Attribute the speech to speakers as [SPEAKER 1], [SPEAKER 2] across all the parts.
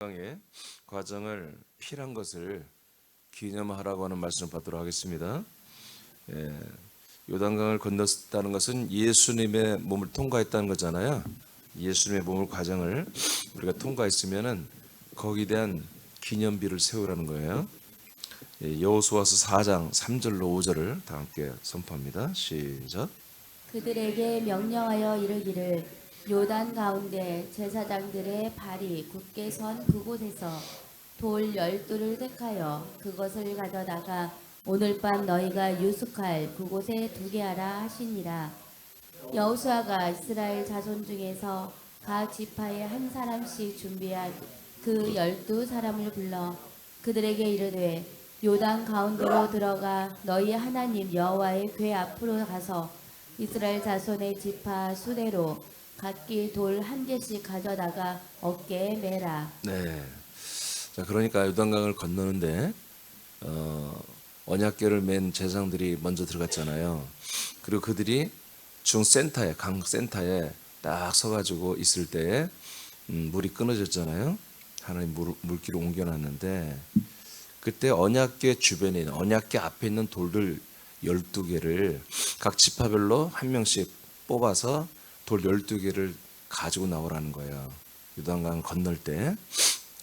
[SPEAKER 1] 의 과정을 필요한 것을 기념하라고 하는 말씀을 받도록 하겠습니다. 예, 요단강을 건넜다는 것은 예수님의 몸을 통과했다는 거잖아요. 예수님의 몸을 과정을 우리가 통과했으면은 거기에 대한 기념비를 세우라는 거예요. 여호수아서 4장 3절로 5절을 다 함께 선포합니다. 시작.
[SPEAKER 2] 그들에게 명령하여 이르기를 요단 가운데 제사장들의 발이 굳게 선 그곳에서 돌 12를 택하여 그것을 가져다가 오늘 밤 너희가 유숙할 그곳에 두게 하라 하시니라. 여호수아가 이스라엘 자손 중에서 각 지파에 한 사람씩 준비한 그 12사람을 불러 그들에게 이르되 요단 가운데로 들어가 너희 하나님 여호와의 궤 앞으로 가서 이스라엘 자손의 지파 수대로 각기 돌 한 개씩 가져다가 어깨에 매라.
[SPEAKER 1] 네. 자, 그러니까 요단강을 건너는데 언약궤를 맨 제사장들이 먼저 들어갔잖아요. 그리고 그들이 중센터에, 강 센터에 딱 서가지고 있을 때에 물이 끊어졌잖아요. 하나님 물길을 옮겨놨는데 그때 언약궤 주변에 있는 언약궤 앞에 있는 돌들 12개를 각 지파별로 한 명씩 뽑아서 돌 12개를 가지고 나오라는 거예요. 요단강 건널 때.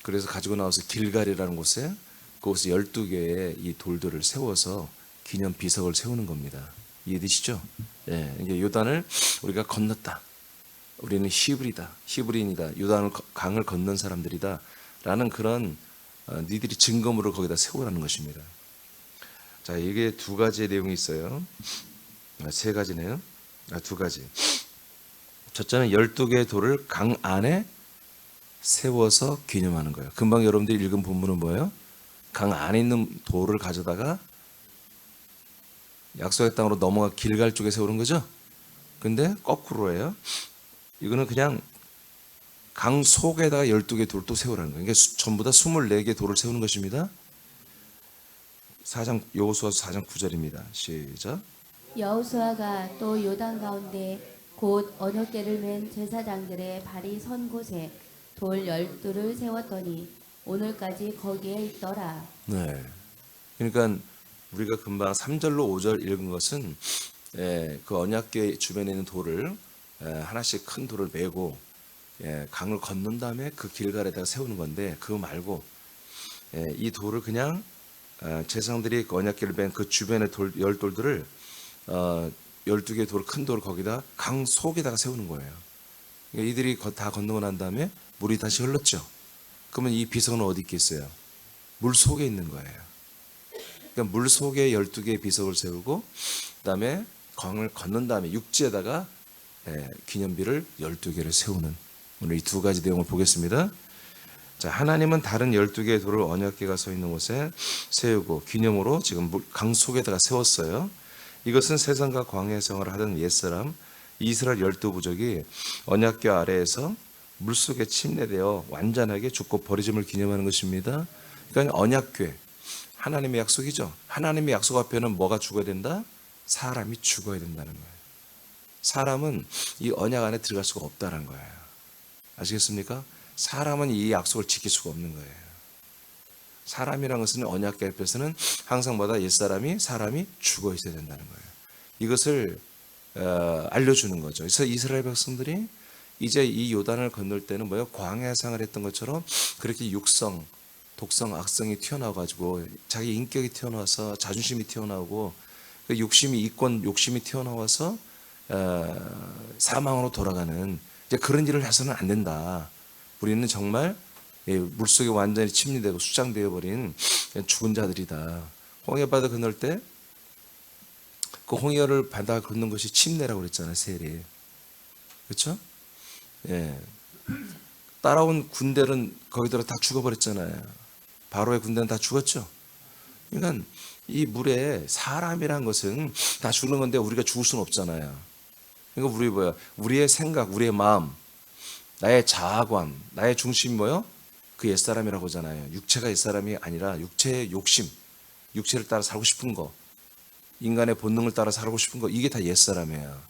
[SPEAKER 1] 그래서 가지고 나와서 길갈이라는 곳에 그곳에 12개의 이 돌들을 세워서 기념 비석을 세우는 겁니다. 이해되시죠? 예, 이게 요단을 우리가 건넜다. 우리는 히브리인이다. 요단을 강을 건넌 사람들이다. 라는 그런 니들이 증거물을 거기다 세우라는 것입니다. 자, 이게 두 가지의 내용이 있어요. 세 가지네요. 두 가지. 첫째는 12개의 돌을 강 안에 세워서 기념하는 거예요. 금방 여러분들이 읽은 본문은 뭐예요? 강 안에 있는 돌을 가져다가 약속의 땅으로 넘어가 길갈 쪽에 세우는 거죠. 근데 거꾸로예요. 이거는 그냥 강 속에다가 12개 돌을 또 세우라는 거예요. 이게 전부 다 24개 돌을 세우는 것입니다. 여호수아서 4장 9절입니다. 시작.
[SPEAKER 2] 여호수아가 또 요단 가운데 곧 언약궤를 맨 제사장들의 발이 선 곳에 돌 12를 세웠더니 오늘까지 거기에 있더라.
[SPEAKER 1] 네. 그러니까 우리가 금방 3절로 5절 읽은 것은 그 언약궤 주변에 있는 돌을 하나씩 큰 돌을 메고 강을 건넌 다음에 그 길갈에다가 세우는 건데 그거 말고 이 돌을 그냥 제사장들이 그 언약궤를 맨 그 주변의 돌 10돌들을 12개 돌 큰 돌을 거기다 강 속에다가 세우는 거예요. 그러니까 이들이 다 건너고 난 다음에 물이 다시 흘렀죠. 그러면 이 비석은 어디 있겠어요? 물 속에 있는 거예요. 그러니까 물 속에 12개의 비석을 세우고 그다음에 강을 건넌 다음에 육지에다가 기념비를 12개를 세우는 오늘 이 두 가지 내용을 보겠습니다. 자, 하나님은 다른 12개의 돌을 언약궤가 서 있는 곳에 세우고 기념으로 지금 강 속에다가 세웠어요. 이것은 세상과 광야 생활을 하던 옛사람 이스라엘 12부족이 언약궤 아래에서 물속에 침례되어 완전하게 죽고 버리짐을 기념하는 것입니다. 그러니까 언약궤 하나님의 약속이죠. 하나님의 약속 앞에는 뭐가 죽어야 된다? 사람이 죽어야 된다는 거예요. 사람은 이 언약 안에 들어갈 수가 없다는 거예요. 아시겠습니까? 사람은 이 약속을 지킬 수가 없는 거예요. 사람이란 것은 언약궤 앞에서는 항상마다 옛사람이 사람이 죽어 있어야 된다는 거예요. 이것을 알려주는 거죠. 그래서 이스라엘 백성들이 이제 이 요단을 건널 때는 뭐예요? 광야 생활을 했던 것처럼 그렇게 육성, 독성, 악성이 튀어나와가지고 자기 인격이 튀어나와서 자존심이 튀어나오고 그 욕심이 이권 욕심이 튀어나와서 사망으로 돌아가는 이제 그런 일을 해서는 안 된다. 우리는 정말 물속에 완전히 침리되고 수장되어 버린 죽은 자들이다. 홍해 바다 건널 때 그 홍해를 바다 건넌 것이 침례라고 그랬잖아요. 세례. 그렇죠? 예. 따라온 군대는 거기들 다 죽어버렸잖아요. 바로의 군대는 다 죽었죠. 그러니까 이 물에 사람이란 것은 다 죽는 건데 우리가 죽을 수는 없잖아요. 그러니까 우리 뭐야? 우리의 생각, 우리의 마음, 나의 자아관, 나의 중심이 뭐요? 그 옛사람이라고 하잖아요. 육체가 옛사람이 아니라 육체의 욕심, 육체를 따라 살고 싶은 거, 인간의 본능을 따라 살고 싶은 거, 이게 다 옛사람이에요.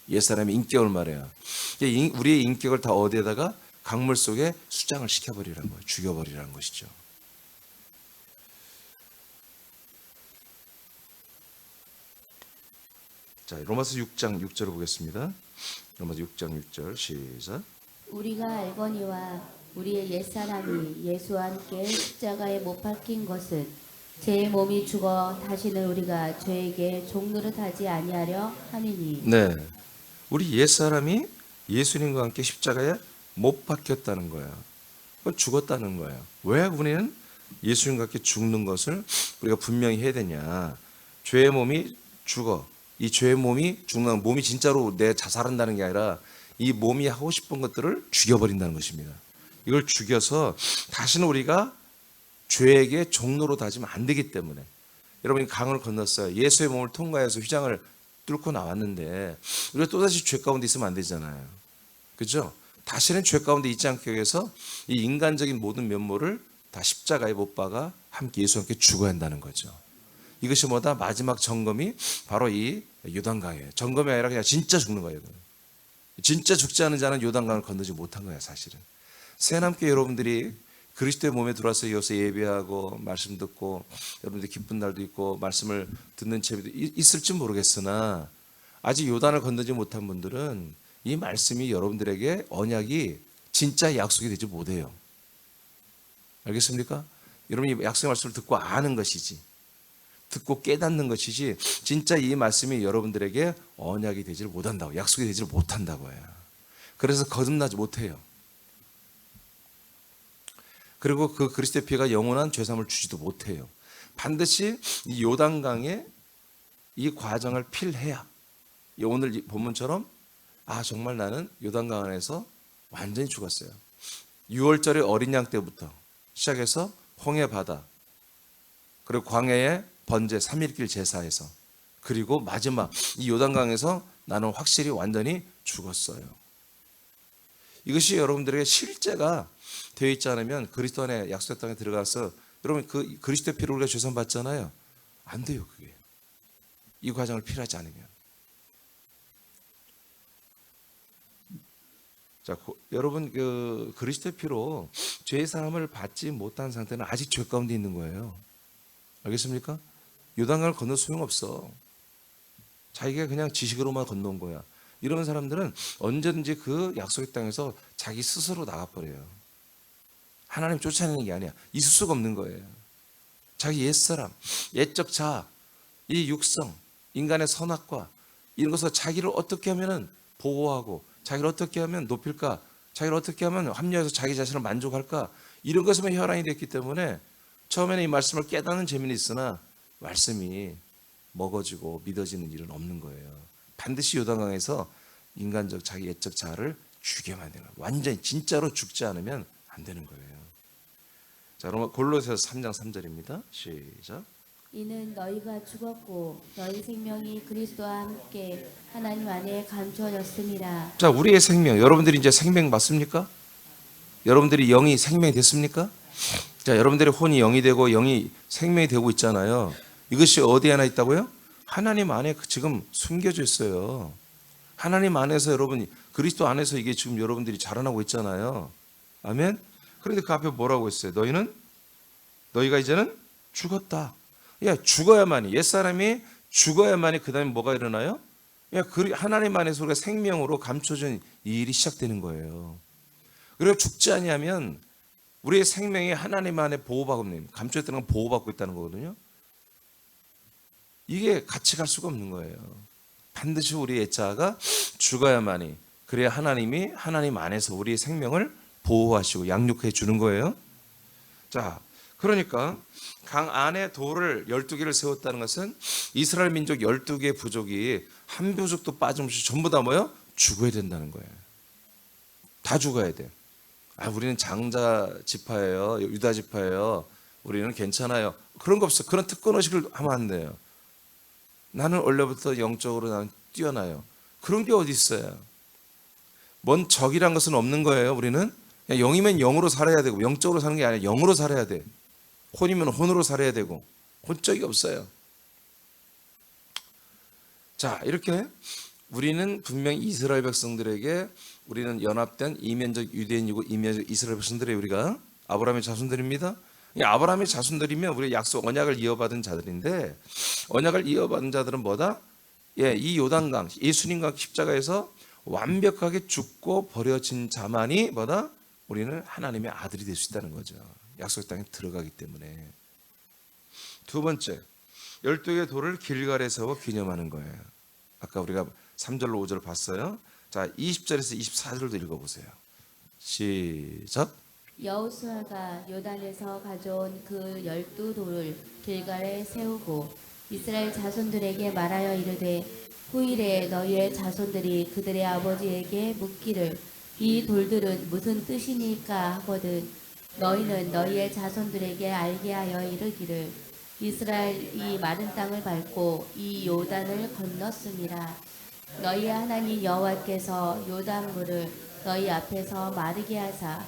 [SPEAKER 1] 옛사람의 인격을 말해요. 우리의 인격을 다 어디에다가 강물 속에 수장을 시켜버리라는 거예요. 죽여버리라는 것이죠. 자, 로마서 6장 6절을 보겠습니다. 로마서 6장 6절 시작.
[SPEAKER 2] 우리가 알거니와 우리의 옛사람이 예수와 함께 십자가에 못 박힌 것은 제 몸이 죽어 다시는 우리가 죄에게 종노릇하지 아니하려 함이니.
[SPEAKER 1] 네, 우리 옛사람이 예수님과 함께 십자가에 못 박혔다는 거예요. 그건 죽었다는 거예요. 왜 우리는 예수님과 함께 죽는 것을 우리가 분명히 해야 되냐? 죄의 몸이 죽어. 이 죄의 몸이 죽는, 몸이 진짜로 내 자살한다는 게 아니라 이 몸이 하고 싶은 것들을 죽여버린다는 것입니다. 이걸 죽여서 다시는 우리가 죄에게 종로로 다지면 안 되기 때문에, 여러분이 강을 건넜어요. 예수의 몸을 통과해서 휘장을 뚫고 나왔는데 우리가 또다시 죄 가운데 있으면 안 되잖아요. 그죠? 다시는 죄 가운데 있지 않기 위해서 이 인간적인 모든 면모를 다 십자가에 못 박아 함께 예수와 함께 죽어야 한다는 거죠. 이것이 뭐다? 마지막 점검이 바로 이 요단강이에요. 점검이 아니라 그냥 진짜 죽는 거예요. 진짜 죽지 않은 자는 요단강을 건너지 못한 거야, 사실은. 새해남교회 여러분들이 그리스도의 몸에 들어와서 이어서 예배하고 말씀 듣고 여러분들 기쁜 날도 있고 말씀을 듣는 재미도 있을지 모르겠으나 아직 요단을 건너지 못한 분들은 이 말씀이 여러분들에게 언약이 진짜 약속이 되지 못해요. 알겠습니까? 여러분이 약속의 말씀을 듣고 아는 것이지, 듣고 깨닫는 것이지, 진짜 이 말씀이 여러분들에게 언약이 되지를 못한다고, 약속이 되지를 못한다고 해요. 그래서 거듭나지 못해요. 그리고 그 그리스도의 피가 영원한 죄사함을 주지도 못해요. 반드시 이 요단강에 이 과정을 필해야 오늘 이 본문처럼 정말 나는 요단강 안에서 완전히 죽었어요. 6월절의 어린 양 때부터 시작해서 홍해 바다, 그리고 광야의 번제 3일길 제사에서, 그리고 마지막 이 요단강에서 나는 확실히 완전히 죽었어요. 이것이 여러분들에게 실제가 되어 있지 않으면 그리스도 안에 약속의 땅에 들어가서 여러분 그 그리스도의 피로 우리가 죄산 받잖아요. 안 돼요, 그게. 이 과정을 필요하지 않으면. 자, 여러분 그 그리스도의 피로 죄의 사함을 받지 못한 상태는 아직 죄 가운데 있는 거예요. 알겠습니까? 요단강을 건너 소용없어. 자기가 그냥 지식으로만 건너온 거야. 이런 사람들은 언제든지 그 약속의 땅에서 자기 스스로 나가버려요. 하나님 쫓아내는 게 아니야. 있을 수가 없는 거예요. 자기 옛사람, 옛적 자, 이 육성, 인간의 선악과 이런 것을 자기를 어떻게 하면 보호하고 자기를 어떻게 하면 높일까, 자기를 어떻게 하면 합리화해서 자기 자신을 만족할까, 이런 것에만 혈안이 됐기 때문에 처음에는 이 말씀을 깨닫는 재미는 있으나 말씀이 먹어지고 믿어지는 일은 없는 거예요. 반드시 요단강에서 인간적 자기 옛적 자아를 죽게 만드는 거예요. 완전히 진짜로 죽지 않으면 안 되는 거예요. 자, 그럼 골로새서 3장 3절입니다. 시작.
[SPEAKER 2] 이는 너희가 죽었고 너희 생명이 그리스도와 함께 하나님 안에 감추어졌음이라.
[SPEAKER 1] 자, 우리의 생명, 여러분들이 이제 생명 맞습니까? 여러분들이 영이 생명이 됐습니까? 자, 여러분들의 혼이 영이 되고 영이 생명이 되고 있잖아요. 이것이 어디 하나 있다고요? 하나님 안에 지금 숨겨져 있어요. 하나님 안에서 여러분, 그리스도 안에서 이게 지금 여러분들이 자라나고 있잖아요. 아멘. 그런데 그 앞에 뭐라고 했어요? 너희가 이제는 죽었다. 야, 죽어야만이, 옛사람이 죽어야만이 그 다음에 뭐가 일어나요? 야, 하나님 안에서 우리가 생명으로 감춰진 이 일이 시작되는 거예요. 그리고 죽지 아니하면 우리의 생명이 하나님 안에 보호받고 있는, 감춰있다는 건 보호받고 있다는 거거든요. 이게 같이 갈 수가 없는 거예요. 반드시 우리의 옛자가 죽어야만이, 그래야 하나님이 하나님 안에서 우리의 생명을 보호하시고 양육해 주는 거예요. 자, 그러니까 강 안에 돌을 12개를 세웠다는 것은 이스라엘 민족 12개 부족이 한 부족도 빠짐없이 전부 다 뭐예요? 죽어야 된다는 거예요. 다 죽어야 돼. 우리는 장자 지파예요, 유다 지파예요, 우리는 괜찮아요. 그런 거 없어. 그런 특권의식을 하면 안 돼요. 나는 원래부터 영적으로 나는 뛰어나요. 그런 게 어디 있어요? 뭔 적이란 것은 없는 거예요. 우리는 그냥 영이면 영으로 살아야 되고, 영적으로 사는 게 아니라 영으로 살아야 돼. 혼이면 혼으로 살아야 되고, 혼적이 없어요. 자, 이렇게 우리는 분명히 이스라엘 백성들에게 우리는 연합된 이면적 유대인이고 이면적 이스라엘 백성들의 우리가 아브라함의 자손들입니다. 이 아브라함의 자손들이면 우리 약속 언약을 이어받은 자들인데 언약을 이어받은 자들은 뭐다? 예, 이 요단강 예수님과 십자가에서 완벽하게 죽고 버려진 자만이 뭐다? 우리는 하나님의 아들이 될 수 있다는 거죠. 약속 땅에 들어가기 때문에. 두 번째, 12개의 돌을 길갈에 세워 기념하는 거예요. 아까 우리가 3절로 5절을 봤어요. 자, 20절에서 24절도 읽어보세요. 시작.
[SPEAKER 2] 여호수아가 요단에서 가져온 그 12돌을 길갈에 세우고 이스라엘 자손들에게 말하여 이르되 후일에 너희의 자손들이 그들의 아버지에게 묻기를 이 돌들은 무슨 뜻이니까 하거든 너희는 너희의 자손들에게 알게 하여 이르기를 이스라엘이 마른 땅을 밟고 이 요단을 건넜음이라. 너희 하나님 여호와께서 요단물을 너희 앞에서 마르게 하사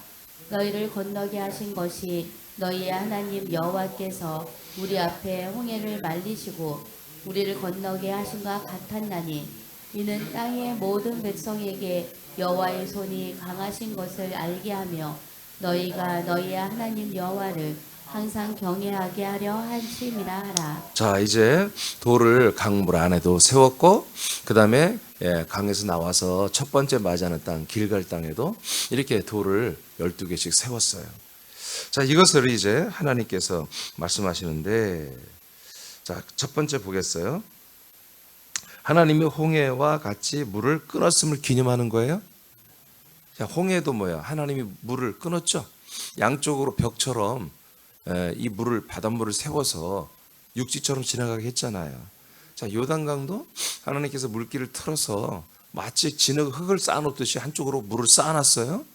[SPEAKER 2] 너희를 건너게 하신 것이 너희의 하나님 여호와께서 우리 앞에 홍해를 말리시고 우리를 건너게 하신과 같았나니 이는 땅의 모든 백성에게 여호와의 손이 강하신 것을 알게 하며 너희가 너희의 하나님 여호와를 항상 경외하게 하려 하심이라 하라.
[SPEAKER 1] 자, 이제 돌을 강물 안에도 세웠고 그 다음에 강에서 나와서 첫 번째 맞이하는 땅 길갈 땅에도 이렇게 돌을 12개씩 세웠어요. 자, 이것을 이제 하나님께서 말씀하시는데 자, 첫 번째 보겠어요. 하나님이 홍해와 같이 물을 끊었음을 기념하는 거예요. 자, 홍해도 뭐야? 하나님이 물을 끊었죠. 양쪽으로 벽처럼 이 물을 바닷물을 세워서 육지처럼 지나가게 했잖아요. 자, 요단강도 하나님께서 물길을 틀어서 마치 진흙 흙을 쌓아놓듯이 한쪽으로 물을 쌓아놨어요.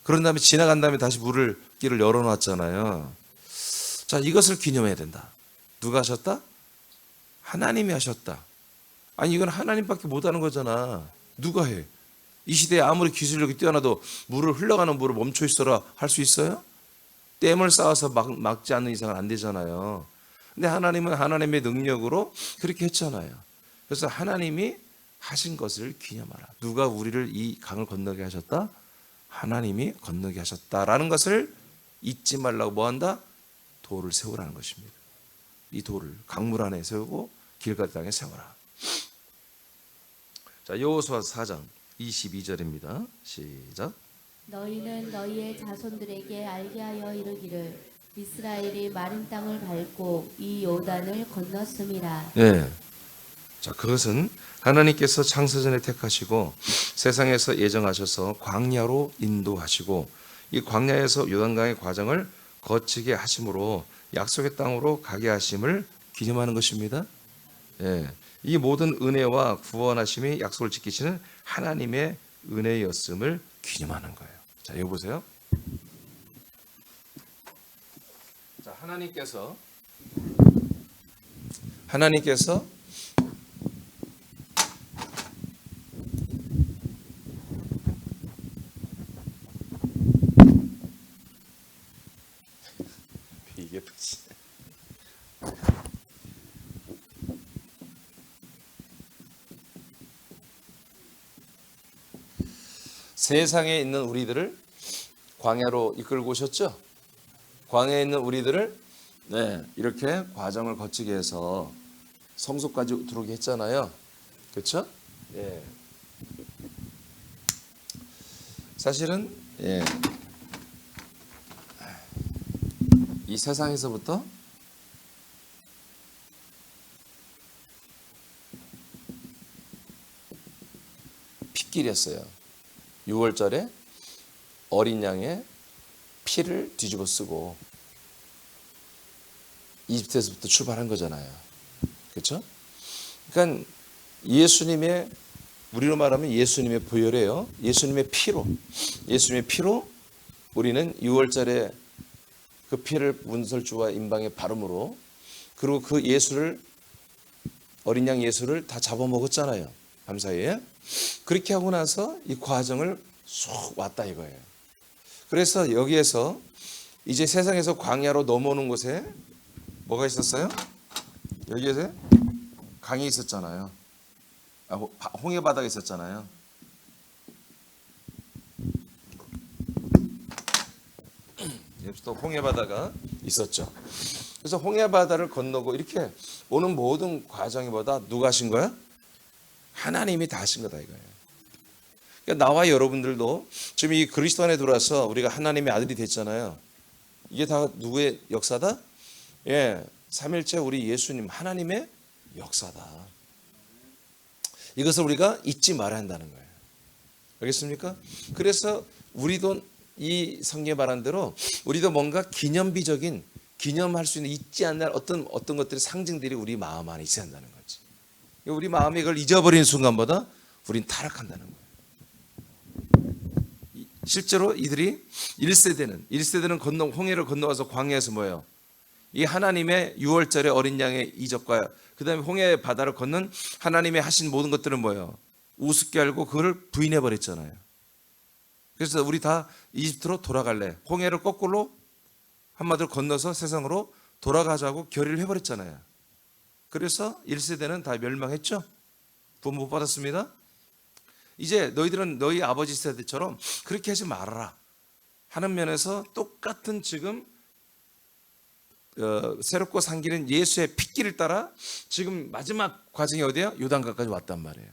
[SPEAKER 1] 그런 다음에 지나간 다음에 다시 길을 열어놨잖아요. 자, 이것을 기념해야 된다. 누가 하셨다? 하나님이 하셨다. 아니 이건 하나님밖에 못하는 거잖아. 누가 해? 이 시대에 아무리 기술력이 뛰어나도 흘러가는 물을 멈춰 있어라 할 수 있어요? 댐을 쌓아서 막지 않는 이상은 안 되잖아요. 근데 하나님은 하나님의 능력으로 그렇게 했잖아요. 그래서 하나님이 하신 것을 기념하라. 누가 우리를 이 강을 건너게 하셨다? 하나님이 건너게 하셨다라는 것을 잊지 말라고 뭐한다? 돌을 세우라는 것입니다. 이 돌을 강물 안에 세우고 길갈 땅에 세워라. 자, 여호수아 4장 22절입니다. 시작.
[SPEAKER 2] 너희는 너희의 자손들에게 알게 하여 이르기를 이스라엘이 마른 땅을 밟고 이 요단을 건넜음이라.
[SPEAKER 1] 네. 자, 그것은 하나님께서 창세전에 택하시고 세상에서 예정하셔서 광야로 인도하시고 이 광야에서 요단강의 과정을 거치게 하심으로 약속의 땅으로 가게 하심을 기념하는 것입니다. 예. 이 모든 은혜와 구원하심이 약속을 지키시는 하나님의 은혜였음을 기념하는 거예요. 자, 여기 보세요. 자, 하나님께서 이게 뭐지? 세상에 있는 우리들을 광야로 이끌고 오셨죠? 광야에 있는 우리들을 이렇게 과정을 거치게 해서 성소까지 들어오게 했잖아요. 그렇죠? 예. 사실은 이 세상에서부터 핏길이었어요. 6월절에 어린 양의 피를 뒤집어 쓰고 이집트에서부터 출발한 거잖아요. 그렇죠? 그러니까 예수님의 우리로 말하면 예수님의 보혈이에요. 예수님의 피로 우리는 6월절에 그 피를 문설주와 임방에 바름으로 그리고 그 예수를 어린 양 예수를 다 잡아먹었잖아요. 밤사이에. 그렇게 하고 나서 이 과정을 쏙 왔다 이거예요. 그래서 여기에서 이제 세상에서 광야로 넘어오는 곳에 뭐가 있었어요? 여기에서 강이 있었잖아요. 홍해 바다가 있었잖아요. 또 홍해 바다가 있었죠. 그래서 홍해 바다를 건너고 이렇게 오는 모든 과정보다 누가 하신 거야? 하나님이 다 하신 거다 이거예요. 그러니까 나와 여러분들도 지금 이 그리스도 안에 들어와서 우리가 하나님의 아들이 됐잖아요. 이게 다 누구의 역사다? 예, 삼일째 우리 예수님 하나님의 역사다. 이것을 우리가 잊지 말아야 한다는 거예요. 알겠습니까? 그래서 우리도 이 성경에 말한 대로 우리도 뭔가 기념비적인 기념할 수 있는 잊지 않는 어떤 것들의 상징들이 우리 마음 안에 있어야 한다는 거지. 우리 마음이 이걸 잊어버리는 순간보다 우린 타락한다는 거예요. 실제로 이들이 1세대는 홍해를 건너와서 광야에서 뭐예요? 이 하나님의 6월절의 어린 양의 이적과 그 다음에 홍해 바다를 건넌 하나님의 하신 모든 것들은 뭐예요? 우습게 알고 그걸 부인해 버렸잖아요. 그래서 우리 다 이집트로 돌아갈래. 홍해를 거꾸로 한마디로 건너서 세상으로 돌아가자고 결의를 해버렸잖아요. 그래서 1세대는 다 멸망했죠. 구원 못 받았습니다. 이제 너희들은 너희 아버지 세대처럼 그렇게 하지 말아라 하는 면에서 똑같은 지금 새롭고 상기는 예수의 핏길을 따라 지금 마지막 과정이 어디야? 요단강까지 왔단 말이에요.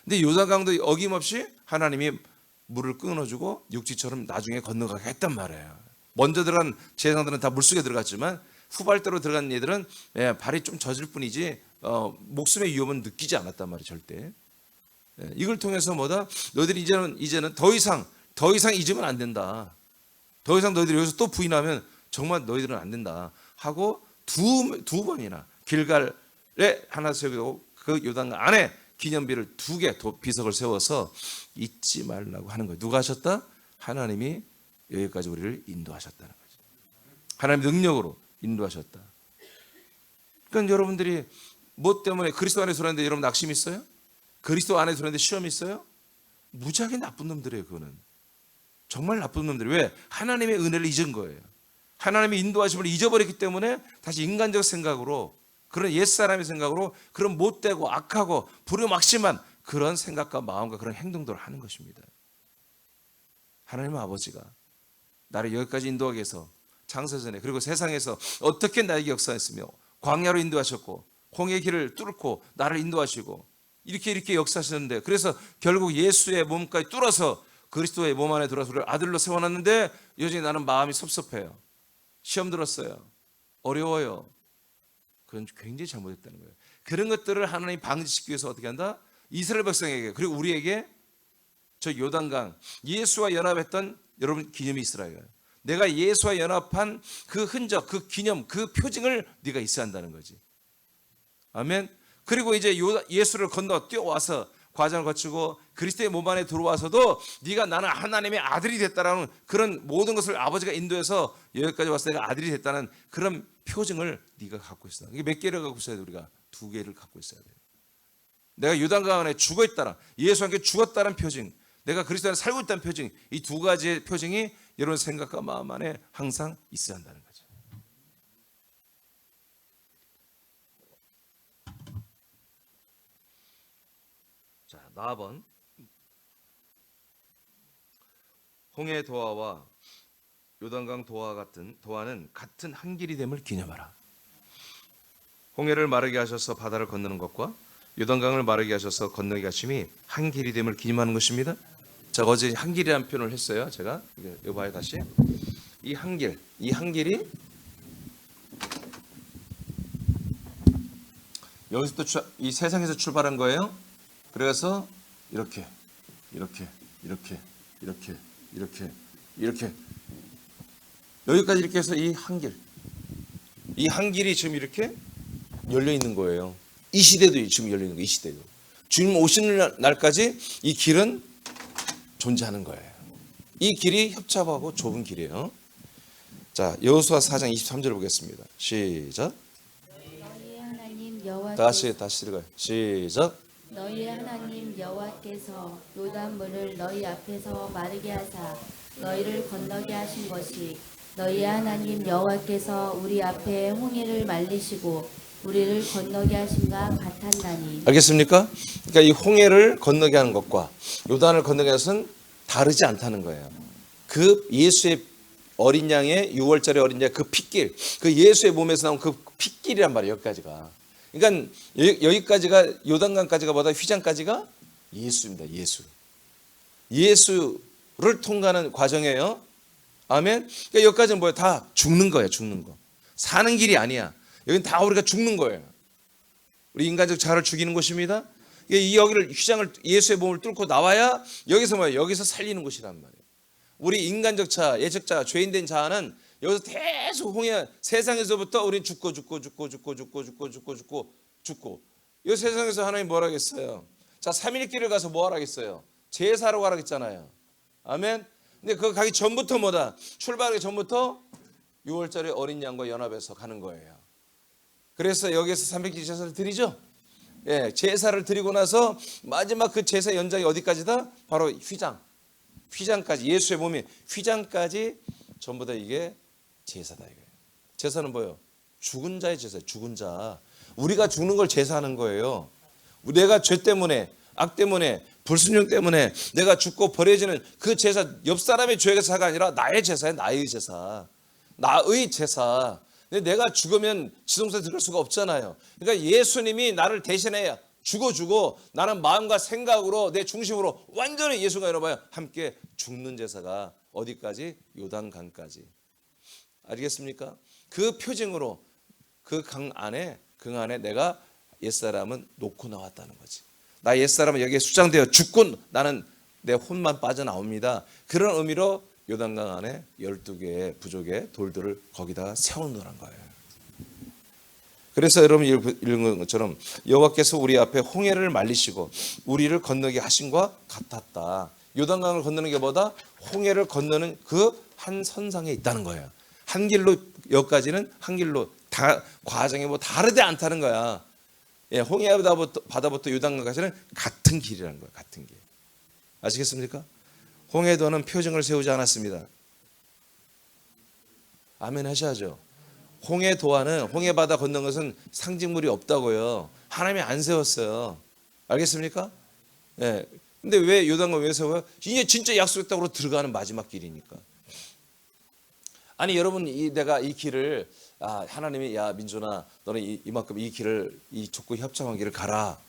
[SPEAKER 1] 근데 요단강도 어김없이 하나님이 물을 끊어주고 육지처럼 나중에 건너가게 했단 말이에요. 먼저 들어간 제사장들은 다 물속에 들어갔지만 후발대로 들어간 얘들은 발이 좀 젖을 뿐이지 목숨의 위험은 느끼지 않았단 말이에요. 절대. 이걸 통해서 뭐다? 너희들이 이제는 더 이상 잊으면 안 된다. 더 이상 너희들이 여기서 또 부인하면 정말 너희들은 안 된다 하고 두 번이나 길갈에 하나 세우고 그 요단강 안에 기념비를 2개 비석을 세워서 잊지 말라고 하는 거예요. 누가 하셨다? 하나님이 여기까지 우리를 인도하셨다는 거죠. 하나님의 능력으로 인도하셨다. 그러니까 여러분들이 뭐 때문에 그리스도 안에 들어왔는데 여러분 낙심 있어요? 그리스도 안에 들어왔는데 시험 있어요? 무지하게 나쁜 놈들이에요. 그거는 정말 나쁜 놈들이에요. 왜? 하나님의 은혜를 잊은 거예요. 하나님의 인도하심을 잊어버렸기 때문에 다시 인간적 생각으로 그런 옛사람의 생각으로 그런 못되고 악하고 불효막심한 그런 생각과 마음과 그런 행동들을 하는 것입니다. 하나님 아버지가 나를 여기까지 인도하기 위해서 창세전에 그리고 세상에서 어떻게 나에게 역사했으며 광야로 인도하셨고 홍해 길을 뚫고 나를 인도하시고 이렇게 역사하셨는데 그래서 결국 예수의 몸까지 뚫어서 그리스도의 몸 안에 들어서 우리를 아들로 세워놨는데 여전히 나는 마음이 섭섭해요. 시험 들었어요. 어려워요. 그건 굉장히 잘못했다는 거예요. 그런 것들을 하나님 방지시키기 위해서 어떻게 한다? 이스라엘 백성에게 그리고 우리에게 저 요단강 예수와 연합했던 여러분 기념이 있으라 이거예요. 내가 예수와 연합한 그 흔적, 그 기념, 그 표징을 네가 있어야 한다는 거지. 아멘. 그리고 이제 예수를 건너 뛰어와서 과정을 거치고 그리스도의 몸 안에 들어와서도 네가 나는 하나님의 아들이 됐다라는 그런 모든 것을 아버지가 인도해서 여기까지 와서 내가 아들이 됐다는 그런 표징을 네가 갖고 있어. 이게 몇 개를 갖고 있어야 돼? 우리가 2개를 갖고 있어야 돼. 내가 요단강 안에 죽어 있다라, 예수와 함께 죽었다는 표징, 내가 그리스도 안에 살고 있다는 표징, 이 2가지의 표징이 여러분 생각과 마음 안에 항상 있어야 한다는 거죠. 자, 4번. 홍해 도화와 요단강 도화는 같은 한 길이 됨을 기념하라. 홍해를 마르게 하셔서 바다를 건너는 것과 요단강을 마르게 하셔서 건너게 하심이 한 길이 됨을 기념하는 것입니다. 자, 어제 한 길이라는 표현을 했어요. 제가 이거 봐요 다시. 이 한 길이 여기서 이 세상에서 출발한 거예요. 그래서 이렇게 여기까지 이렇게 해서 이 한 길이 지금 이렇게 열려 있는 거예요. 이 시대도 지금 열려 있는 거예요. 이 시대도. 주님 오시는 날까지 이 길은 존재하는 거예요. 이 길이 협잡하고 좁은 길이에요. 자, 여호수아 4장 23절 보겠습니다. 시작.
[SPEAKER 2] 너희의 하나님 여호와
[SPEAKER 1] 다시 읽어요. 시작.
[SPEAKER 2] 너희의 하나님 여호와께서 요단물을 너희 앞에서 마르게 하사 너희를 건너게 하신 것이 너희의 하나님 여호와께서 우리 앞에 홍해를 말리시고 우리를 건너게 하신가 같았나니.
[SPEAKER 1] 알겠습니까? 그러니까 이 홍해를 건너게 하는 것과 요단을 건너게 하는 것은 다르지 않다는 거예요. 그 예수의 어린 양의 6월절의 어린 양 그 핏길, 그 예수의 몸에서 나온 그 핏길이란 말이에요. 여기까지가. 그러니까 여기까지가 요단강까지가 보다 휘장까지가 예수입니다. 예수. 예수를 통과하는 과정이에요. 아멘. 그러니까 여기까지는 뭐예요? 다 죽는 거예요. 죽는 거. 사는 길이 아니야. 여기는 다 우리가 죽는 거예요. 우리 인간적 자아를 죽이는 곳입니다. 이 여기를 휘장을 예수의 몸을 뚫고 나와야 여기서 뭐예요? 여기서 살리는 곳이란 말이에요. 우리 인간적 자아, 예적 자아, 죄인된 자아는 여기서 계속 홍해 세상에서부터 우리는 죽고 이 세상에서 하나님 뭐라 하겠어요? 자, 3일길을 가서 뭐 하라겠어요? 제사로 가라 했잖아요. 아멘. 근데 그거 가기 전부터 뭐다? 출발하기 전부터 6월절에 어린 양과 연합해서 가는 거예요. 그래서 여기에서 300일 제사를 드리죠. 예, 제사를 드리고 나서 마지막 그 제사 연장이 어디까지다? 바로 휘장까지 예수의 몸이 휘장까지 전부 다 이게 제사다 이거예요. 제사는 뭐예요? 죽은 자의 제사예요. 죽은 자. 우리가 죽는 걸 제사하는 거예요. 내가 죄 때문에 악 때문에 불순종 때문에 내가 죽고 버려지는 그 제사 옆 사람의 죄사가 아니라 나의 제사예요. 나의 제사. 나의 제사. 근데 내가 죽으면 지성소에 들어갈 수가 없잖아요. 그러니까 예수님이 나를 대신해 죽어주고 나는 마음과 생각으로 내 중심으로 완전히 예수가 여러분 함께 죽는 제사가 어디까지? 요단강까지. 알겠습니까? 그 표징으로 그 강 안에 내가 옛사람은 놓고 나왔다는 거지. 나 옛사람은 여기에 수장되어 죽고 나는 내 혼만 빠져나옵니다. 그런 의미로 요단강 안에 12개의 부족의 돌들을 거기다가 세워놓으란 거예요. 그래서 여러분 읽은 것처럼 여호와께서 우리 앞에 홍해를 말리시고 우리를 건너게 하신과 같았다. 요단강을 건너는 게 뭐다? 홍해를 건너는 그 한 선상에 있다는 거예요. 한 길로 여기까지는 한 길로 다 과정이 뭐 다르지 않다는 거야. 예, 홍해 바다부터 요단강까지는 같은 길이라는 거예요. 같은 길. 아시겠습니까? 홍해도는 표징을 세우지 않았습니다. 아멘 하셔야죠. 홍해도안은 홍해바다 건넌 것은 상징물이 없다고요. 하나님이 안 세웠어요. 알겠습니까? 예. 근데 왜 요단강 왜 세워요? 이게 진짜 약속했다고 들어가는 마지막 길이니까. 아니 여러분 내가 이 길을 하나님이 야 민준아 너는 이만큼 이 길을 이 좁고 협착한 길을 가라.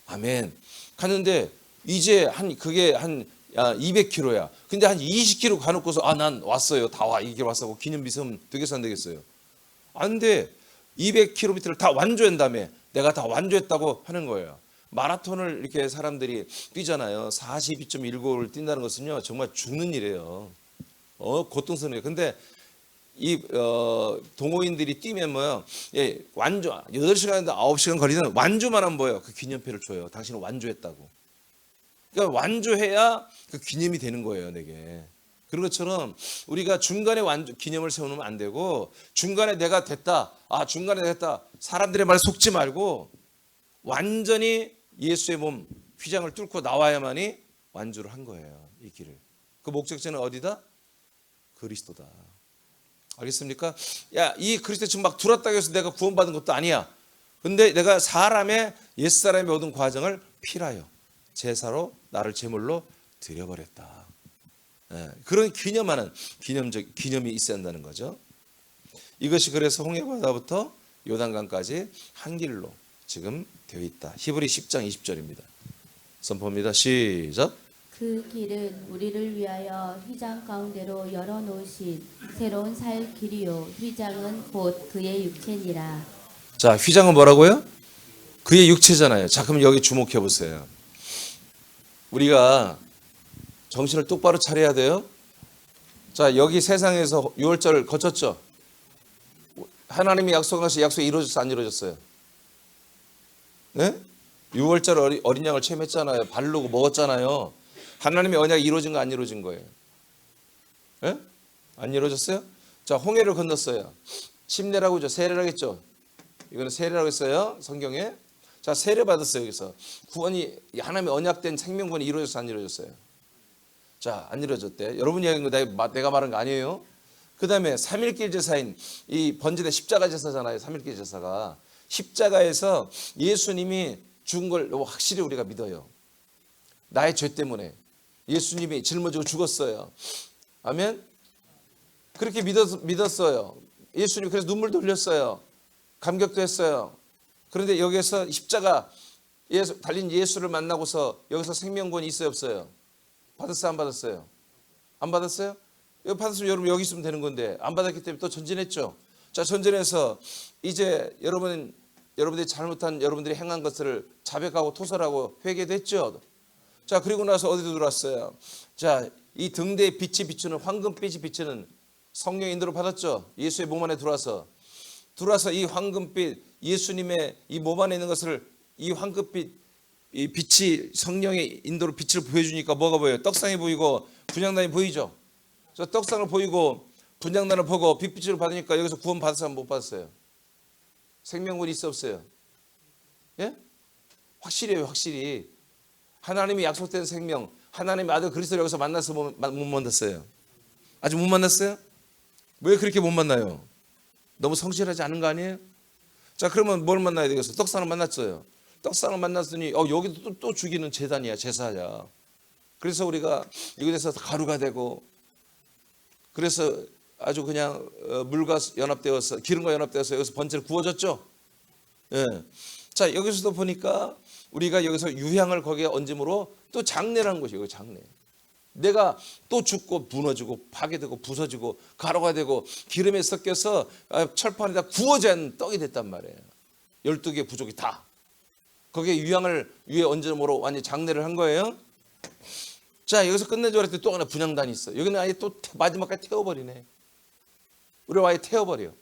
[SPEAKER 1] 아멘. 갔는데 이제 그게 한 200km야. 근데 한 20km 가놓고서 난 왔어요. 다 와. 이 길 왔어. 기념비 서면 되겠어 안 되겠어요? 안 돼. 200km를 다 완주한 다음에 내가 다 완주했다고 하는 거예요. 마라톤을 이렇게 사람들이 뛰잖아요. 42.19를 뛴다는 것은요. 정말 죽는 일이에요. 고통스러워요. 근데 이 동호인들이 뛰면 뭐요? 예, 완주 8시간인데 9시간 걸리는 완주만 하면 뭐예요? 그 기념표를 줘요. 당신은 완주했다고. 그러니까 완주해야 그 기념이 되는 거예요, 내게. 그런 것처럼 우리가 중간에 기념을 세우면 안 되고 중간에 내가 됐다. 중간에 됐다. 사람들의 말 속지 말고 완전히 예수의 몸 휘장을 뚫고 나와야만이 완주를 한 거예요, 이 길을. 그 목적지는 어디다? 그리스도다. 알겠습니까? 야, 이 그리스도 지금 막 들었다고 해서 내가 구원받은 것도 아니야. 근데 내가 사람의 옛사람의 모든 과정을 필하여 제사로 나를 제물로 드려버렸다. 예, 그런 기념하는 기념이 있어야 한다는 거죠. 이것이 그래서 홍해바다부터 요단강까지 한 길로 지금 되어 있다. 히브리 10장 20절입니다. 선포합니다. 시작.
[SPEAKER 2] 그 길은 우리를 위하여 휘장 가운데로 열어놓으신 새로운 살 길이요 휘장은 곧 그의 육체니라.
[SPEAKER 1] 자, 휘장은 뭐라고요? 그의 육체잖아요. 자, 그럼 여기 주목해 보세요. 우리가 정신을 똑바로 차려야 돼요. 자, 여기 세상에서 6월절을 거쳤죠. 하나님이 약속한 것이 약속이 이루어졌어요, 안 이루어졌어요? 네? 6월절 어린 양을 체험했잖아요. 바르고 먹었잖아요. 하나님의 언약이 이루어진 거 안 이루어진 거예요? 네? 안 이루어졌어요? 자, 홍해를 건넜어요. 침례라고 하죠. 세례라고 했죠. 이거는 세례라고 했어요, 성경에. 자, 세례 받았어요. 여기서 구원이 하나님의 언약된 생명구원이 이루어졌어요, 안 이루어졌어요? 자, 안 이루어졌대. 여러분이 얘기한 거 내가 말한 거 아니에요. 그 다음에 3일길 제사인 이 번제대 십자가 제사잖아요. 3일길 제사가 십자가에서 예수님이 죽은 걸 확실히 우리가 믿어요. 나의 죄 때문에 예수님이 짊어지고 죽었어요. 아멘. 그렇게 믿었어요. 예수님 그래서 눈물도 흘렸어요. 감격도 했어요. 그런데 여기서 십자가 달린 예수를 만나고서 여기서 생명권이 있어요, 없어요? 받았어요, 안 받았어요? 안 받았어요? 이거 받았으면 여러분 여기 있으면 되는 건데 안 받았기 때문에 또 전진했죠. 자, 전진해서 이제 여러분들이 잘못한 여러분들이 행한 것을 자백하고 토설하고 회개됐죠. 자, 그리고 나서 어디로 들어왔어요? 자, 이 등대의 빛이 비추는 황금빛이 비추는 성령 인도를 받았죠. 예수의 몸 안에 들어와서 이 황금빛 예수님의 이 몸 안에 있는 것을 이 황금빛 이 빛이 성령의 인도로 빛을 보여주니까 뭐가 보여요? 떡상이 보이고 분향단이 보이죠. 저 떡상을 보이고 분향단을 보고 빛빛을 받으니까 여기서 구원 받았어요, 못 받았어요? 생명권이 있어 없어요? 예? 확실해요, 확실히. 하나님이 약속된 생명, 하나님의 아들 그리스도를 여기서 만나서 못 만났어요? 아직 못 만났어요? 왜 그렇게 못 만나요? 너무 성실하지 않은 거 아니에요? 자, 그러면 뭘 만나야 되겠어? 떡상을 만났어요. 떡상을 만났으니 여기도 또 죽이는 제단이야, 제사야. 그래서 우리가 이곳에서 가루가 되고 그래서 아주 그냥 물과 연합되어서 기름과 연합되어서 여기서 번제를 구워졌죠. 예. 자, 여기서도 보니까 우리가 여기서 유향을 거기에 얹음으로 또 장례라는 것이에요. 장례. 내가 또 죽고 무너지고 파괴되고 부서지고 가루가 되고 기름에 섞여서 철판에다 구워진 떡이 됐단 말이에요. 12개 부족이 다. 거기에 유향을 위에 얹음으로 완전히 장례를 한 거예요. 자, 여기서 끝내줘 그랬더니 또 하나 분향단이 있어. 여기는 아예 또 마지막까지 태워버리네. 우리가 아예 태워버려.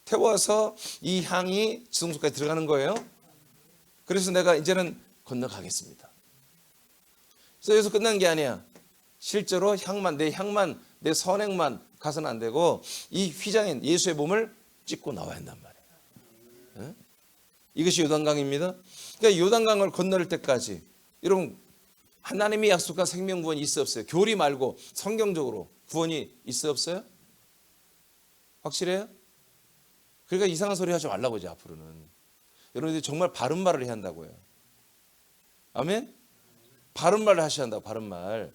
[SPEAKER 1] 태워서 이 향이 지성소까지 들어가는 거예요. 그래서 내가 이제는 건너가겠습니다. 그래서 여기서 끝난 게 아니야. 실제로 내 향만, 내 선행만 가서는 안 되고 이 휘장인 예수의 몸을 찍고 나와야 한단 말이에요. 네? 이것이 요단강입니다. 그러니까 요단강을 건널 때까지 여러분 하나님이 약속한 생명구원이 있어 없어요? 교리 말고 성경적으로 구원이 있어 없어요? 확실해요? 그러니까 이상한 소리 하지 말라고 이제 앞으로는. 여러분들이 정말 바른 말을 해야 한다고요. 아멘? 바른 말을 하셔야 한다고, 바른 말.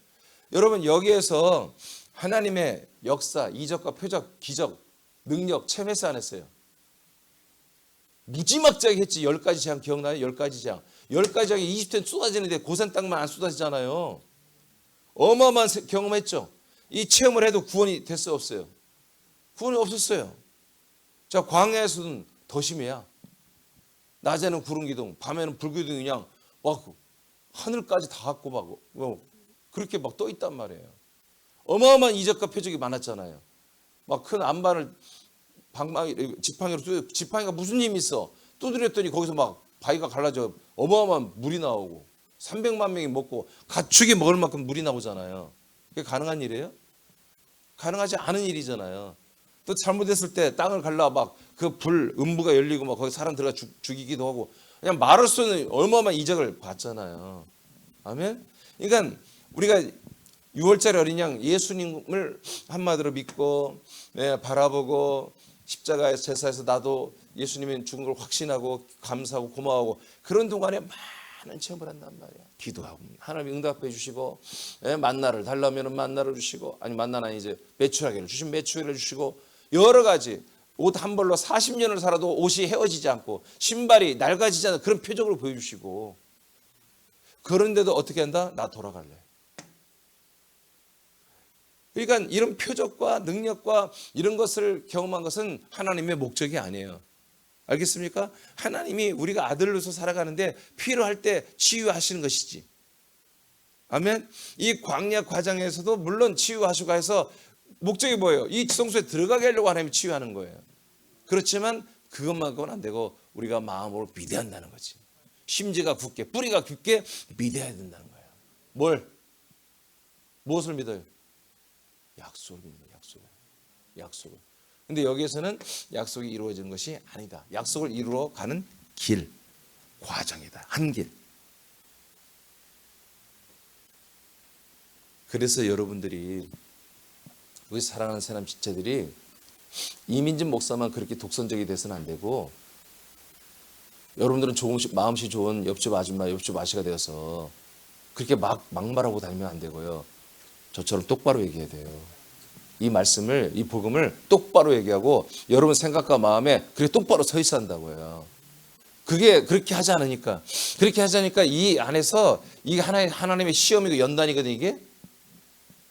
[SPEAKER 1] 여러분 여기에서 하나님의 역사, 이적과 표적, 기적, 능력 체험했어 안 했어요? 무지막지하게 했지. 10가지 재앙 기억나요? 10가지 재앙. 10가지 재앙이 20년 쏟아지는데 고산 땅만 안 쏟아지잖아요. 어마어마한 경험했죠. 이 체험을 해도 구원이 됐어요, 없어요? 구원이 없었어요. 자, 광야에서는 더 심해야. 낮에는 구름 기둥, 밤에는 불 기둥이 그냥 막 하늘까지 다 갖고 막 그렇게 막 떠 있단 말이에요. 어마어마한 이적과 표적이 많았잖아요. 막 큰 안반을 지팡이가 무슨 힘이 있어? 두드렸더니 거기서 막 바위가 갈라져 어마어마한 물이 나오고 300만 명이 먹고 가축이 먹을 만큼 물이 나오잖아요. 그게 가능한 일이에요? 가능하지 않은 일이잖아요. 또 잘못했을 때 땅을 갈라 막 그 음부가 열리고 막 거기 사람 들어가 죽이기도 하고 그냥 말할 수 없는 어마어마한 이적을 봤잖아요. 아멘? 그러니까 우리가 6월절 어린 양 예수님을 한마디로 믿고 바라보고 십자가의 제사에서 나도 예수님이 죽은 걸 확신하고 감사하고 고마워하고 그런 동안에 많은 체험을 한단 말이야. 기도하고 하나님이 응답해 주시고 만나를 달라면 만나를 주시고 아니 만나는 이제 메추라기를 주시면 메추라기를 주시고 여러 가지 옷 한 벌로 40년을 살아도 옷이 헤어지지 않고 신발이 낡아지지 않는 그런 표적을 보여주시고 그런데도 어떻게 한다? 나 돌아갈래. 그러니까 이런 표적과 능력과 이런 것을 경험한 것은 하나님의 목적이 아니에요. 알겠습니까? 하나님이 우리가 아들로서 살아가는데 필요할 때 치유하시는 것이지. 아멘. 이 광야 과정에서도 물론 치유하시고 해서 목적이 뭐예요? 이 지성소에 들어가게 하려고 하나님이 치유하는 거예요. 그렇지만 그것만큼은 안 되고 우리가 마음으로 믿어야 한다는 거지. 심지가 굳게 뿌리가 깊게 믿어야 된다는 거예요. 무엇을 믿어요? 약속을 믿는 거예요. 약속을. 근데 여기에서는 약속이 이루어지는 것이 아니다. 약속을 이루러 가는 길, 과정이다. 한 길. 그래서 여러분들이 우리 사랑하는 사람 지체들이 이민진 목사만 그렇게 독선적이 돼서는 안 되고 여러분들은 조금씩 마음씨 좋은 옆집 아줌마, 옆집 아씨가 되어서 그렇게 막말하고 다니면 안 되고요. 저처럼 똑바로 얘기해야 돼요. 이 말씀을, 이 복음을 똑바로 얘기하고 여러분 생각과 마음에 그렇게 똑바로 서 있어야 한다고요. 그게 그렇게 하지 않으니까, 그렇게 하지 않으니까 이 안에서 이게 하나님의 시험이고 연단이거든요.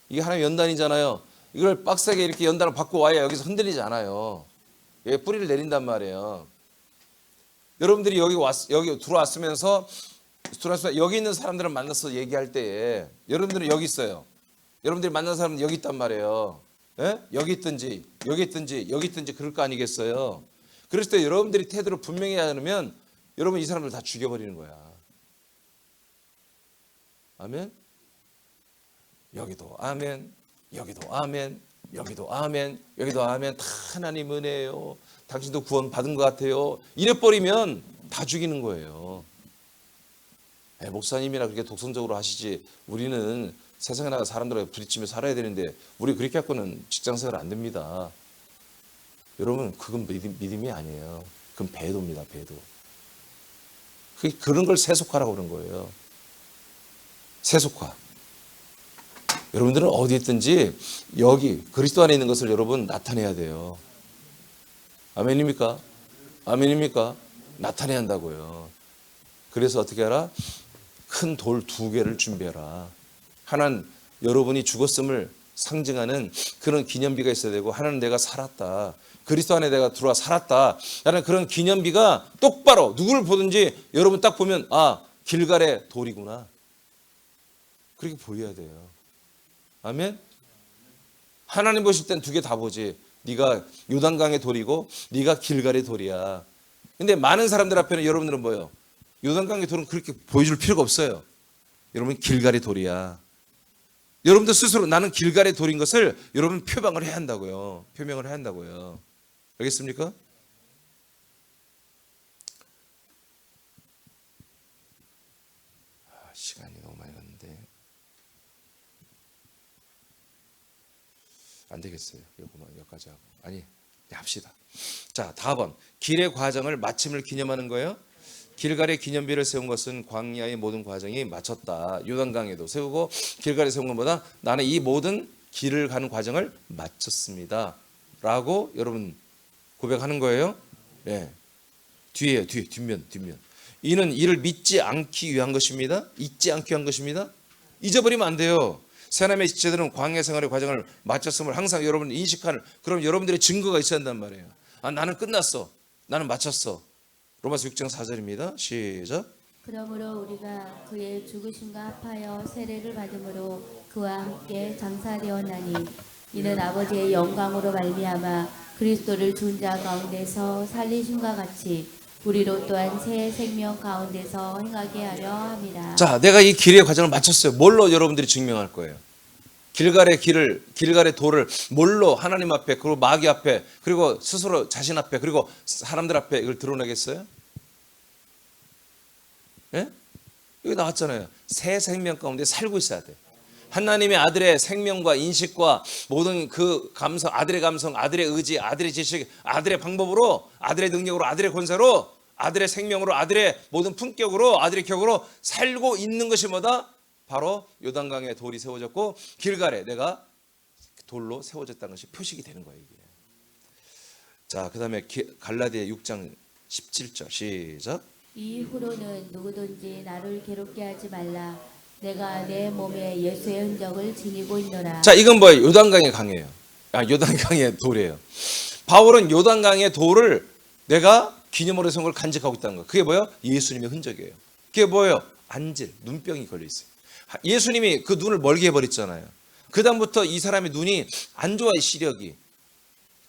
[SPEAKER 1] 이게 하나님의 연단이잖아요. 이걸 빡세게 이렇게 연단을 받고 와야 여기서 흔들리지 않아요. 여기 뿌리를 내린단 말이에요. 여러분들이 여기 들어왔으면서 여기 있는 사람들을 만나서 얘기할 때에 여러분들은 여기 있어요. 여러분들이 만난 사람은 여기 있단 말이에요. 예? 여기 있든지 그럴 거 아니겠어요. 그랬을 때 여러분들이 태도를 분명히 하면 여러분 이 사람들 다 죽여버리는 거야. 아멘. 여기도 아멘, 여기도 아멘, 여기도 아멘, 여기도 아멘. 다 하나님 은혜예요. 당신도 구원 받은 것 같아요. 이래버리면 다 죽이는 거예요. 목사님이나 그렇게 독선적으로 하시지, 우리는 세상에 나가 사람들하고 부딪히며 살아야 되는데 우리 그렇게 갖고는 직장생활 안 됩니다. 여러분, 그건 믿음이 아니에요. 그건 배도입니다. 배도. 그런 걸 세속화라고 그런 거예요. 세속화. 여러분들은 어디 있든지 여기 그리스도 안에 있는 것을 여러분 나타내야 돼요. 아멘입니까? 아멘입니까? 나타내야 한다고요. 그래서 어떻게 하라? 큰 돌 2개를 준비해라. 하나는 여러분이 죽었음을 상징하는 그런 기념비가 있어야 되고, 하나는 내가 살았다, 그리스도 안에 내가 들어와 살았다 라는 그런 기념비가 똑바로 누구를 보든지 여러분 딱 보면 아, 길갈의 돌이구나, 그렇게 보여야 돼요. 아멘. 하나님 보실 땐 2개 다 보지. 네가 요단강의 돌이고 네가 길갈의 돌이야. 근데 많은 사람들 앞에는 여러분들은 뭐예요? 요단강의 돌은 그렇게 보여줄 필요가 없어요. 여러분 길갈의 돌이야. 여러분들 스스로 나는 길갈의 돌인 것을 여러분 표방을 해야 한다고요. 표명을 해야 한다고요. 알겠습니까? 시간이 너무 많이 갔는데 안 되겠어요. 여기까지 하고. 아니, 합시다. 자, 다음 길의 과정을 마침을 기념하는 거예요. 길갈의 기념비를 세운 것은 광야의 모든 과정이 마쳤다. 요단강에도 세우고 길갈에 세운 것보다 나는 이 모든 길을 가는 과정을 마쳤습니다 라고 여러분 고백하는 거예요. 네. 뒤에요. 뒷면. 이는 이를 믿지 않기 위한 것입니다. 잊지 않기 위한 것입니다. 잊어버리면 안 돼요. 새남의 지체들은 광야 생활의 과정을 마쳤음을 항상 여러분 인식하는, 그럼 여러분들의 증거가 있어야 한단 말이에요. 아, 나는 끝났어, 나는 마쳤어. 로마서 6장 4절입니다. 시작.
[SPEAKER 2] 그러므로 우리가 그의 죽으심과 합하여 세례를 받음으로 그와 함께 장사되었나니 이는 아버지의 영광으로 말미암아 그리스도를 죽은 자 가운데서 살리심과 같이 우리로 또한 새 생명 가운데서 행하게 하려 함이라.
[SPEAKER 1] 자, 내가 이 길의 과정을 마쳤어요. 뭘로 여러분들이 증명할 거예요? 길갈의 돌을 뭘로 하나님 앞에, 그리고 마귀 앞에, 그리고 스스로 자신 앞에, 그리고 사람들 앞에 이걸 드러내겠어요? 예? 여기 나왔잖아요. 새 생명 가운데 살고 있어야 돼. 하나님의 아들의 생명과 인식과 모든 그 감성, 아들의 감성, 아들의 의지, 아들의 지식, 아들의 방법으로, 아들의 능력으로, 아들의 권세로, 아들의 생명으로, 아들의 모든 품격으로, 아들의 격으로 살고 있는 것이 뭐다? 바로 요단강에 돌이 세워졌고 길갈에 내가 돌로 세워졌다는 것이 표식이 되는 거예요. 이게. 자, 그 다음에 갈라디아 6장 17절 시작.
[SPEAKER 2] 이후로는 누구든지 나를 괴롭게 하지 말라. 내가 내 몸에 예수의 흔적을 지니고 있노라.
[SPEAKER 1] 자, 이건 뭐예요? 요단강의 강이에요. 요단강의 돌이에요. 바울은 요단강의 돌을 내가 기념으로 세운 걸 간직하고 있다는 거예요. 그게 뭐예요? 예수님의 흔적이에요. 그게 뭐예요? 안질, 눈병이 걸려 있어요. 예수님이 그 눈을 멀게 해버렸잖아요. 그 다음부터 이 사람의 눈이 안 좋아요. 시력이.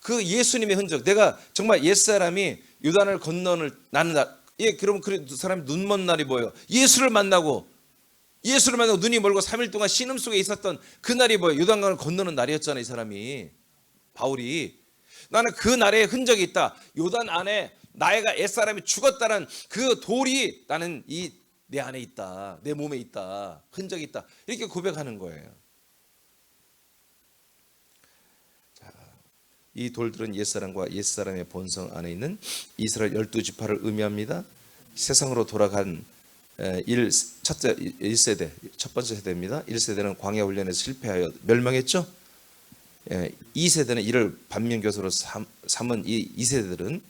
[SPEAKER 1] 그 예수님의 흔적. 내가 정말 옛사람이 요단을 건너는 나는 그러면 그 사람이 눈먼 날이 뭐예요? 예수를 만나고 눈이 멀고 3일 동안 신음 속에 있었던 그 날이 뭐예요? 요단강을 건너는 날이었잖아요. 이 사람이, 바울이. 나는 그 날의 흔적이 있다. 요단 안에 나이가 옛사람이 죽었다는 그 돌이 나는 내 안에 있다. 내 몸에 있다. 흔적이 있다. 이렇게 고백하는 거예요. 자, 이 돌들은 옛사람과 옛사람의 본성 안에 있는 이스라엘 12지파를 의미합니다. 세상으로 돌아간 첫째 1세대, 첫 번째 세대입니다. 1세대는 광야 훈련에서 실패하여 멸망했죠. 2세대는 이를 반면교사로 삼은 이 2세대들은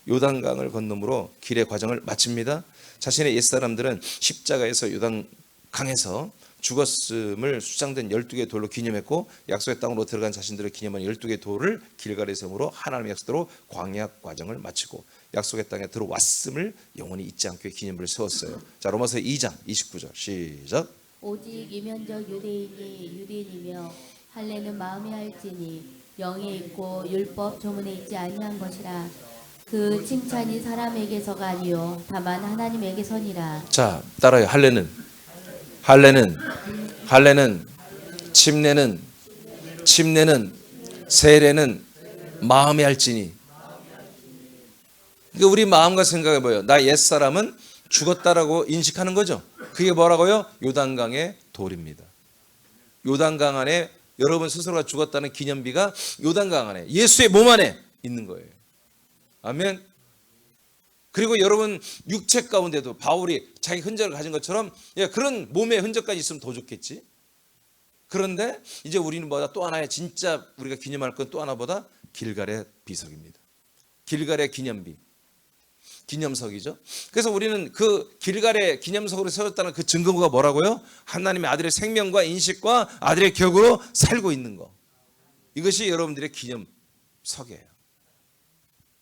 [SPEAKER 1] 요단강을 건너므로 길의 과정을 마칩니다. 자신의 옛사람들은 십자가에서 요단강에서 죽었음을 수장된 12개의 돌로 기념했고, 약속의 땅으로 들어간 자신들을 기념한 12개의 돌을 길갈에 세움으로 하나님의 약속대로 광야 과정을 마치고 약속의 땅에 들어왔음을 영원히 잊지 않게 기념을 세웠어요. 자, 로마서 2장 29절 시작.
[SPEAKER 2] 오직 이면적 유대인이 유대인이며 할례는 마음에 할지니 영에 있고 율법 조문에 있지 아니한 것이라. 그 칭찬이 사람에게서가 아니요 다만 하나님에게서니라.
[SPEAKER 1] 자, 따라요. 할례는 침례는 세례는 마음에 할지니. 그러니까 우리 마음과 생각해 보여. 나 옛사람은 죽었다라고 인식하는 거죠. 그게 뭐라고요? 요단강의 돌입니다. 요단강 안에 여러분 스스로가 죽었다는 기념비가 요단강 안에 예수의 몸 안에 있는 거예요. 아멘. 그리고 여러분 육체 가운데도 바울이 자기 흔적을 가진 것처럼 그런 몸의 흔적까지 있으면 더 좋겠지. 그런데 이제 우리는 뭐다? 또 하나의 진짜 우리가 기념할 건 또 하나보다 길갈의 비석입니다. 길갈의 기념비, 기념석이죠. 그래서 우리는 그 길갈의 기념석으로 세웠다는 그 증거가 뭐라고요? 하나님의 아들의 생명과 인식과 아들의 격으로 살고 있는 거. 이것이 여러분들의 기념석이에요.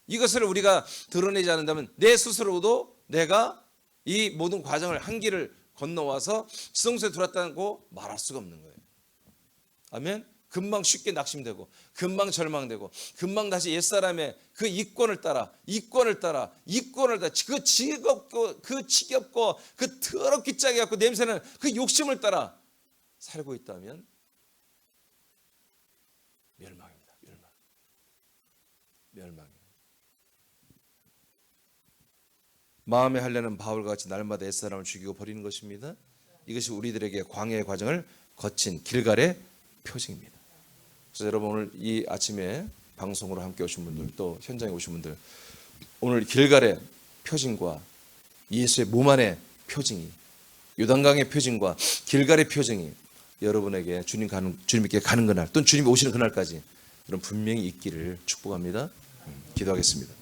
[SPEAKER 1] 이것을 우리가 드러내지 않는다면 내 스스로도 내가 이 모든 과정을 한 길을 건너와서 지성소에 들어왔다고 말할 수가 없는 거예요. 아멘. 금방 쉽게 낙심되고 금방 절망되고 금방 다시 옛사람의 그 이권을 따라 그 지겹고 그 더럽기 짜게 갖고 냄새는 그 욕심을 따라 살고 있다면 멸망입니다. 멸망이에요. 마음의 할례는 바울과 같이 날마다 옛사람을 죽이고 버리는 것입니다. 이것이 우리들에게 광야의 과정을 거친 길갈의 표징입니다. 그래서 여러분 오늘 이 아침에 방송으로 함께 오신 분들 또 현장에 오신 분들 오늘 길갈의 표징과 예수의 몸 안의 표징이 요단강의 표징과 길갈의 표징이 여러분에게 주님께 가는 그날 또는 주님이 오시는 그날까지 여러분 분명히 있기를 축복합니다. 기도하겠습니다.